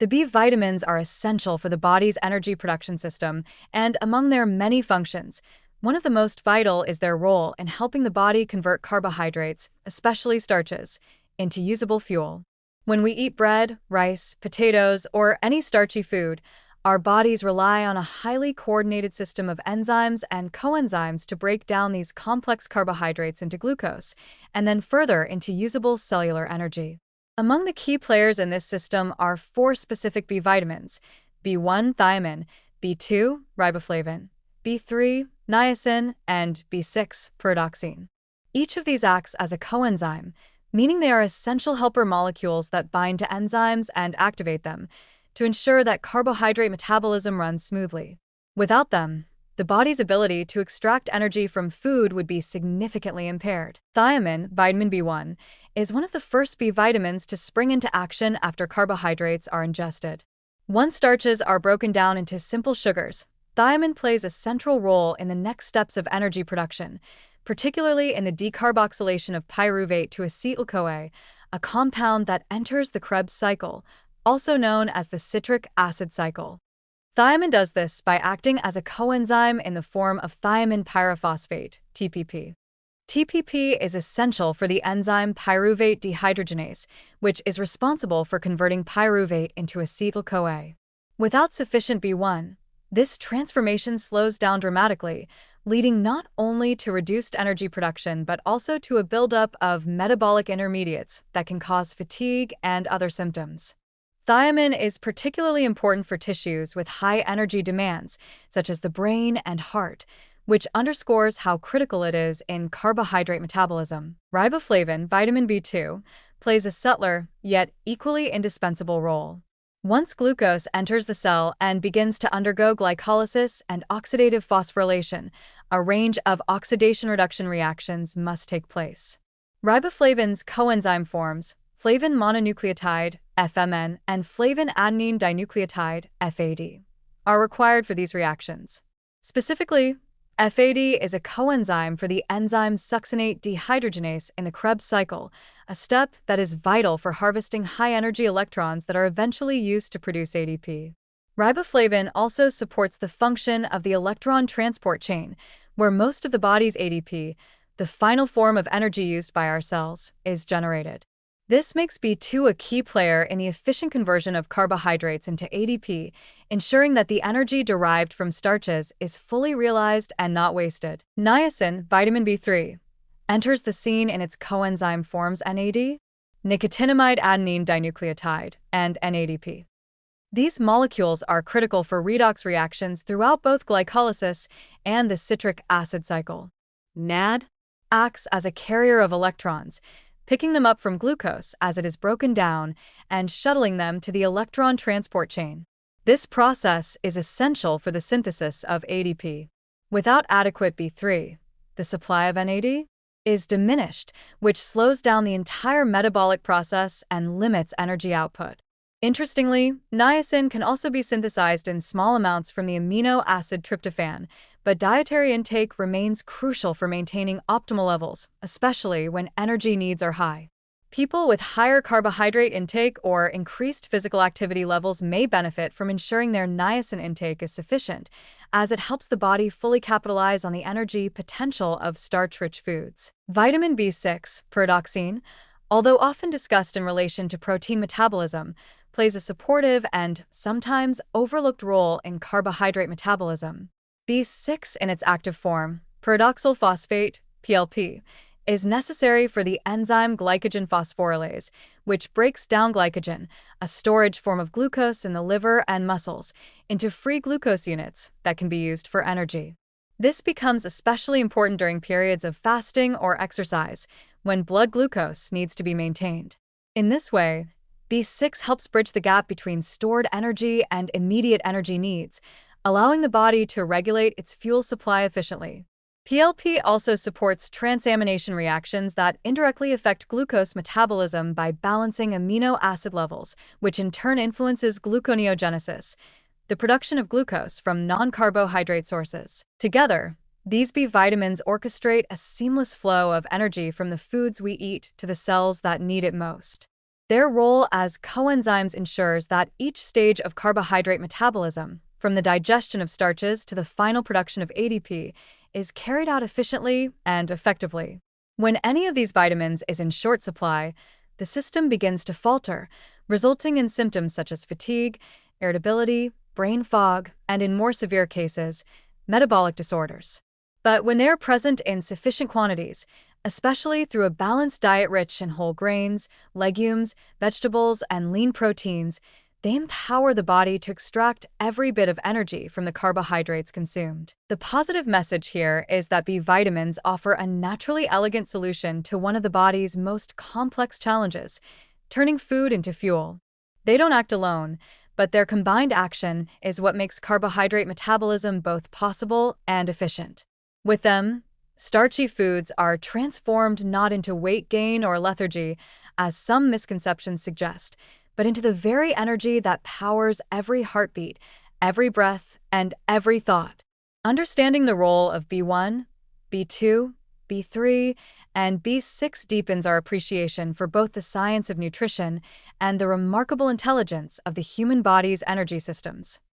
The B vitamins are essential for the body's energy production system, and among their many functions, one of the most vital is their role in helping the body convert carbohydrates, especially starches, into usable fuel. When we eat bread, rice, potatoes, or any starchy food, our bodies rely on a highly coordinated system of enzymes and coenzymes to break down these complex carbohydrates into glucose, and then further into usable cellular energy. Among the key players in this system are four specific B vitamins: B1, thiamine; B2, riboflavin; B3, niacin; and B6, pyridoxine. Each of these acts as a coenzyme, meaning they are essential helper molecules that bind to enzymes and activate them to ensure that carbohydrate metabolism runs smoothly. Without them, the body's ability to extract energy from food would be significantly impaired. Thiamine, vitamin B1, is one of the first B vitamins to spring into action after carbohydrates are ingested. Once starches are broken down into simple sugars, thiamine plays a central role in the next steps of energy production, particularly in the decarboxylation of pyruvate to acetyl-CoA, a compound that enters the Krebs cycle, also known as the citric acid cycle. Thiamine does this by acting as a coenzyme in the form of thiamine pyrophosphate, TPP. TPP is essential for the enzyme pyruvate dehydrogenase, which is responsible for converting pyruvate into acetyl-CoA. Without sufficient B1, this transformation slows down dramatically, leading not only to reduced energy production but also to a buildup of metabolic intermediates that can cause fatigue and other symptoms. Thiamine is particularly important for tissues with high energy demands, such as the brain and heart, which underscores how critical it is in carbohydrate metabolism. Riboflavin, vitamin B2, plays a subtler, yet equally indispensable role. Once glucose enters the cell and begins to undergo glycolysis and oxidative phosphorylation, a range of oxidation-reduction reactions must take place. Riboflavin's coenzyme forms, flavin mononucleotide, FMN, and flavin adenine dinucleotide, FAD, are required for these reactions. Specifically, FAD is a coenzyme for the enzyme succinate dehydrogenase in the Krebs cycle, a step that is vital for harvesting high-energy electrons that are eventually used to produce ADP. Riboflavin also supports the function of the electron transport chain, where most of the body's ADP, the final form of energy used by our cells, is generated. This makes B2 a key player in the efficient conversion of carbohydrates into ADP, ensuring that the energy derived from starches is fully realized and not wasted. Niacin, vitamin B3, enters the scene in its coenzyme forms NAD, nicotinamide adenine dinucleotide, and NADP. These molecules are critical for redox reactions throughout both glycolysis and the citric acid cycle. NAD acts as a carrier of electrons, picking them up from glucose as it is broken down and shuttling them to the electron transport chain. This process is essential for the synthesis of ADP. Without adequate B3, the supply of NAD is diminished, which slows down the entire metabolic process and limits energy output. Interestingly, niacin can also be synthesized in small amounts from the amino acid tryptophan, but dietary intake remains crucial for maintaining optimal levels, especially when energy needs are high. People with higher carbohydrate intake or increased physical activity levels may benefit from ensuring their niacin intake is sufficient, as it helps the body fully capitalize on the energy potential of starch-rich foods. Vitamin B6, pyridoxine, although often discussed in relation to protein metabolism, plays a supportive and sometimes overlooked role in carbohydrate metabolism. B6 in its active form, pyridoxal phosphate, PLP, is necessary for the enzyme glycogen phosphorylase, which breaks down glycogen, a storage form of glucose in the liver and muscles, into free glucose units that can be used for energy. This becomes especially important during periods of fasting or exercise, when blood glucose needs to be maintained. In this way, B6 helps bridge the gap between stored energy and immediate energy needs, allowing the body to regulate its fuel supply efficiently. PLP also supports transamination reactions that indirectly affect glucose metabolism by balancing amino acid levels, which in turn influences gluconeogenesis, the production of glucose from non-carbohydrate sources. Together, these B vitamins orchestrate a seamless flow of energy from the foods we eat to the cells that need it most. Their role as coenzymes ensures that each stage of carbohydrate metabolism, from the digestion of starches to the final production of ADP, is carried out efficiently and effectively. When any of these vitamins is in short supply, the system begins to falter, resulting in symptoms such as fatigue, irritability, brain fog, and in more severe cases, metabolic disorders. But when they are present in sufficient quantities, especially through a balanced diet rich in whole grains, legumes, vegetables, and lean proteins, they empower the body to extract every bit of energy from the carbohydrates consumed. The positive message here is that B vitamins offer a naturally elegant solution to one of the body's most complex challenges, turning food into fuel. They don't act alone, but their combined action is what makes carbohydrate metabolism both possible and efficient. With them, starchy foods are transformed not into weight gain or lethargy, as some misconceptions suggest, but into the very energy that powers every heartbeat, every breath, and every thought. Understanding the role of B1, B2, B3, and B6 deepens our appreciation for both the science of nutrition and the remarkable intelligence of the human body's energy systems.